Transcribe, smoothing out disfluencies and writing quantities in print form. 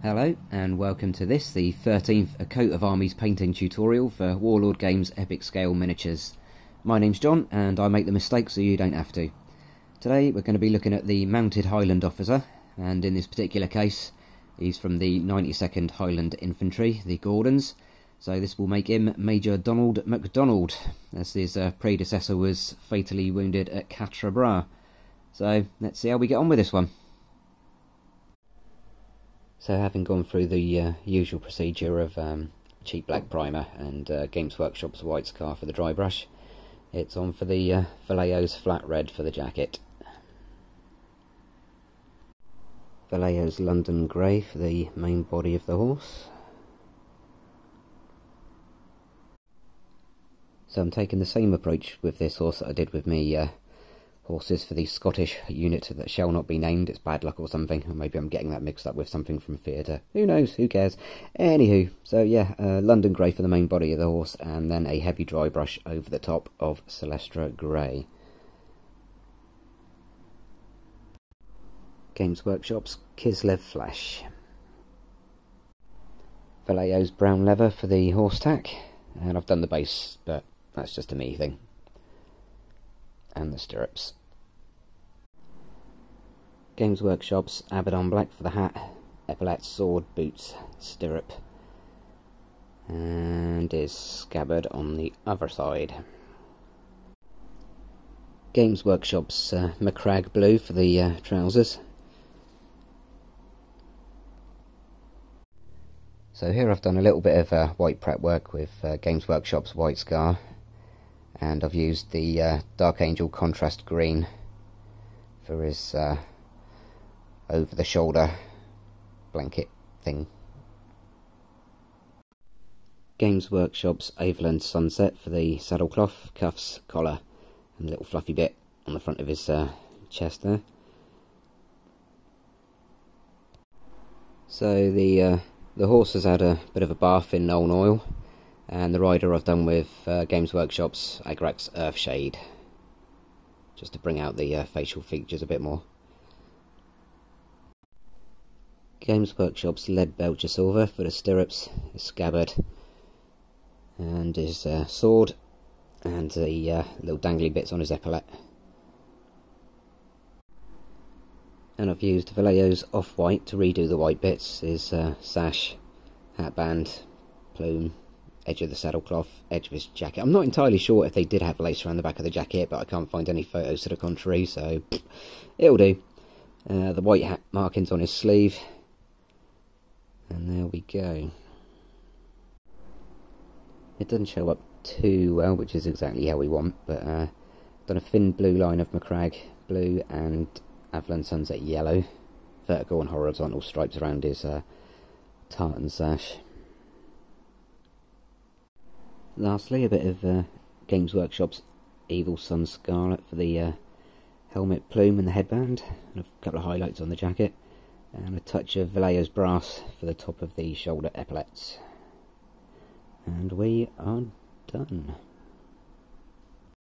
Hello and welcome to this, the 13th Coat of Armies painting tutorial for Warlord Games Epic Scale Miniatures. My name's John and I make the mistakes so you don't have to. Today we're going to be looking at the mounted Highland officer, and in this particular case he's from the 92nd Highland Infantry, the Gordons, so this will make him Major Donald MacDonald, as his predecessor was fatally wounded at Quatre Bras. So let's see how we get on with this one. So having gone through the usual procedure of cheap black primer and Games Workshop's white scar for the dry brush, it's on for the Vallejo's flat red for the jacket. Vallejo's London grey for the main body of the horse. So I'm taking the same approach with this horse that I did with me horses for the Scottish unit that shall not be named. It's bad luck or something, or maybe I'm getting that mixed up with something from theatre. Who knows, who cares. Anywho, so yeah, London grey for the main body of the horse, and then a heavy dry brush over the top of Celestra grey. Games Workshop's Kislev Flash. Vallejo's brown leather for the horse tack, and I've done the base, but that's just a me thing. And the stirrups. Games Workshop's Abaddon black for the hat, epaulets, sword, boots, stirrup, and his scabbard on the other side. Games Workshop's Macragge blue for the trousers. So here I've done a little bit of white prep work with Games Workshop's white scar, and I've used the Dark Angel contrast green for his over the shoulder blanket thing. Games Workshop's Aveland Sunset for the saddlecloth, cuffs, collar, and a little fluffy bit on the front of his chest there. So the horse has had a bit of a bath in Nuln Oil, and the rider I've done with Games Workshop's Agrax Earthshade, just to bring out the facial features a bit more. Games Workshop's Lead Belcher Silver for the stirrups, his scabbard, and his sword, and the little dangly bits on his epaulet. And I've used Vallejo's off-white to redo the white bits, his sash, hatband, plume, edge of the saddlecloth, edge of his jacket. I'm not entirely sure if they did have lace around the back of the jacket, but I can't find any photos to the contrary, so it'll do. The white hat markings on his sleeve, and there we go. It doesn't show up too well, which is exactly how we want, but done a thin blue line of Macragge blue and Avalon Sunset yellow, vertical and horizontal stripes around his tartan sash. Lastly, a bit of Games Workshop's Evil Sun Scarlet for the helmet plume and the headband, and a couple of highlights on the jacket, and a touch of Vallejo's brass for the top of the shoulder epaulets. And we are done.